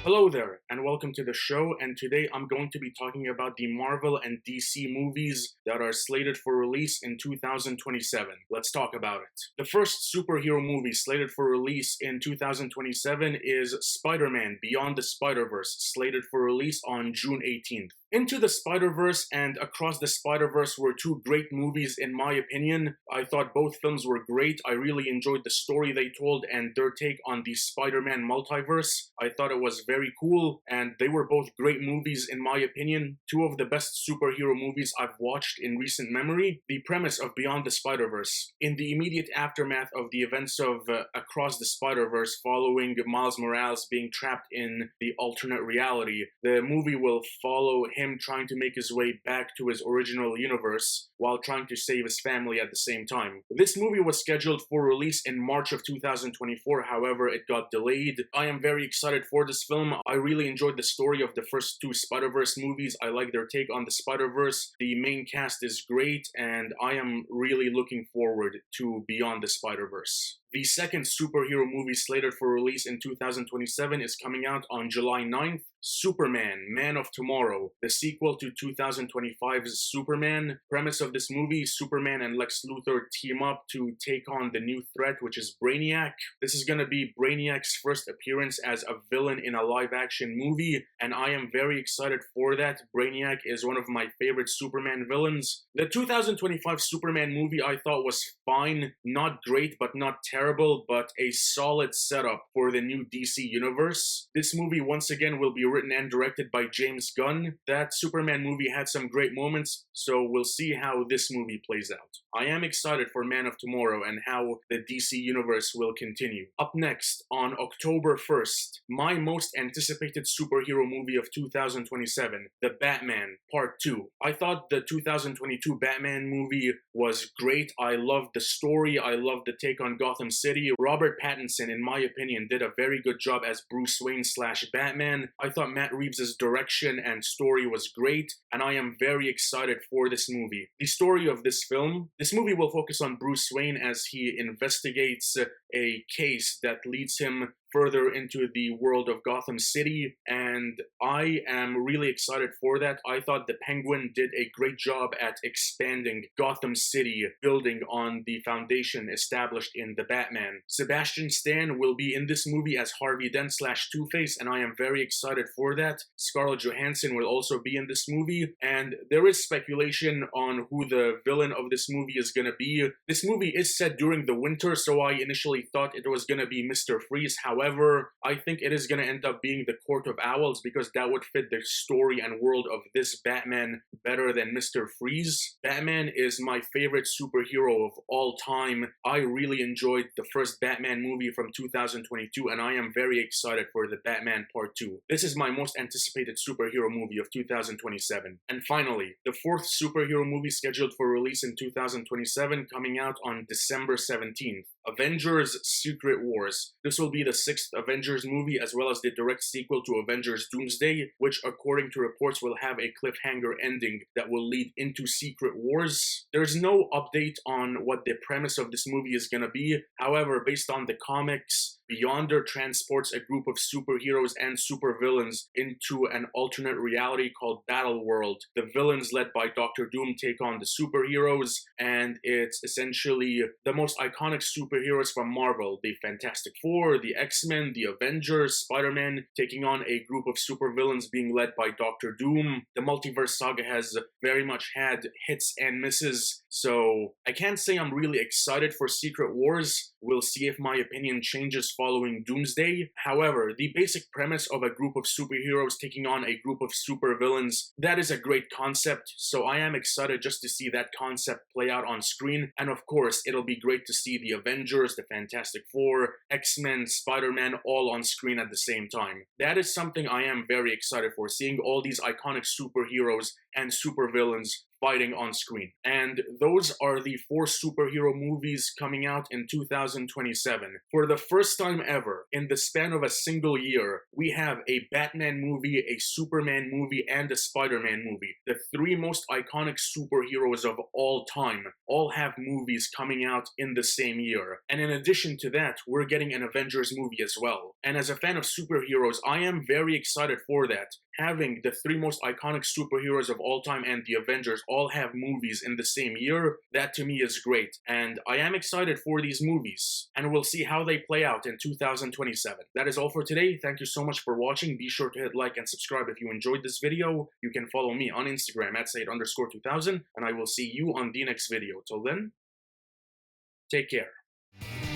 Hello there, and welcome to the show. And today I'm going to be talking about the Marvel and DC movies that are slated for release in 2027. Let's talk about it. The first superhero movie slated for release in 2027 is Spider-Man Beyond the Spider-Verse, slated for release on June 18th. Into the Spider-Verse and Across the Spider-Verse were two great movies in my opinion. I thought both films were great. I really enjoyed the story they told and their take on the Spider-Man multiverse. I thought it was very cool, and they were both great movies in my opinion. Two of the best superhero movies I've watched in recent memory. The premise of Beyond the Spider-Verse. In the immediate aftermath of the events of Across the Spider-Verse, following Miles Morales being trapped in the alternate reality, the movie will follow him trying to make his way back to his original universe while trying to save his family at the same time. This movie was scheduled for release in March of 2024, however, it got delayed. I am very excited for this film. I really enjoyed the story of the first two Spider-Verse movies. I like their take on the Spider-Verse. The main cast is great, and I am really looking forward to Beyond the Spider-Verse. The second superhero movie slated for release in 2027 is coming out on July 9th. Superman, Man of Tomorrow, the sequel to 2025's Superman. Premise of this movie, Superman and Lex Luthor team up to take on the new threat, which is Brainiac. This is gonna be Brainiac's first appearance as a villain in a live-action movie, and I am very excited for that. Brainiac is one of my favorite Superman villains. The 2025 Superman movie I thought was fine, not great, but not terrible, but a solid setup for the new DC universe. This movie once again will be written and directed by James Gunn. That Superman movie had some great moments, so we'll see how this movie plays out. I am excited for Man of Tomorrow and how the DC universe will continue. Up next, on October 1st, my most anticipated superhero movie of 2027, The Batman Part 2. I thought the 2022 Batman movie was great. I loved the story. I loved the take on Gotham City. Robert Pattinson, in my opinion, did a very good job as Bruce Wayne / Batman. I thought Matt Reeves' direction and story was great, and I am very excited for this movie. The story of this movie will focus on Bruce Wayne as he investigates a case that leads him further into the world of Gotham City, and I am really excited for that. I thought the Penguin did a great job at expanding Gotham City, building on the foundation established in The Batman. Sebastian Stan will be in this movie as Harvey Dent / Two-Face, and I am very excited for that. Scarlett Johansson will also be in this movie, and there is speculation on who the villain of this movie is gonna be. This movie is set during the winter, so I initially thought it was gonna be Mr. Freeze. However, I think it is going to end up being the Court of Owls because that would fit the story and world of this Batman better than Mr. Freeze. Batman is my favorite superhero of all time. I really enjoyed the first Batman movie from 2022, and I am very excited for the Batman Part 2. This is my most anticipated superhero movie of 2027. And finally, the fourth superhero movie scheduled for release in 2027, coming out on December 17th. Avengers Secret Wars. This will be the sixth Avengers movie as well as the direct sequel to Avengers Doomsday, which according to reports will have a cliffhanger ending that will lead into Secret Wars. There's no update on what the premise of this movie is gonna be. However, based on the comics, Beyonder transports a group of superheroes and supervillains into an alternate reality called Battle World. The villains led by Doctor Doom take on the superheroes, and it's essentially the most iconic superheroes from Marvel. The Fantastic Four, the X-Men, the Avengers, Spider-Man taking on a group of supervillains being led by Doctor Doom. The multiverse saga has very much had hits and misses, so I can't say I'm really excited for Secret Wars. We'll see if my opinion changes following Doomsday. However, the basic premise of a group of superheroes taking on a group of supervillains, that is a great concept, so I am excited just to see that concept play out on screen, and of course, it'll be great to see the Avengers, the Fantastic Four, X-Men, Spider-Man all on screen at the same time. That is something I am very excited for, seeing all these iconic superheroes and supervillains fighting on screen. And those are the 4 superhero movies coming out in 2027. For the first time ever, in the span of a single year, we have a Batman movie, a Superman movie, and a Spider-Man movie. The 3 most iconic superheroes of all time all have movies coming out in the same year. And in addition to that, we're getting an Avengers movie as well. And as a fan of superheroes, I am very excited for that. Having the 3 most iconic superheroes of all time and the Avengers all have movies in the same year, that to me is great. And I am excited for these movies. And we'll see how they play out in 2027. That is all for today. Thank you so much for watching. Be sure to hit like and subscribe if you enjoyed this video. You can follow me on Instagram at slated_2000. And I will see you on the next video. Till then, take care.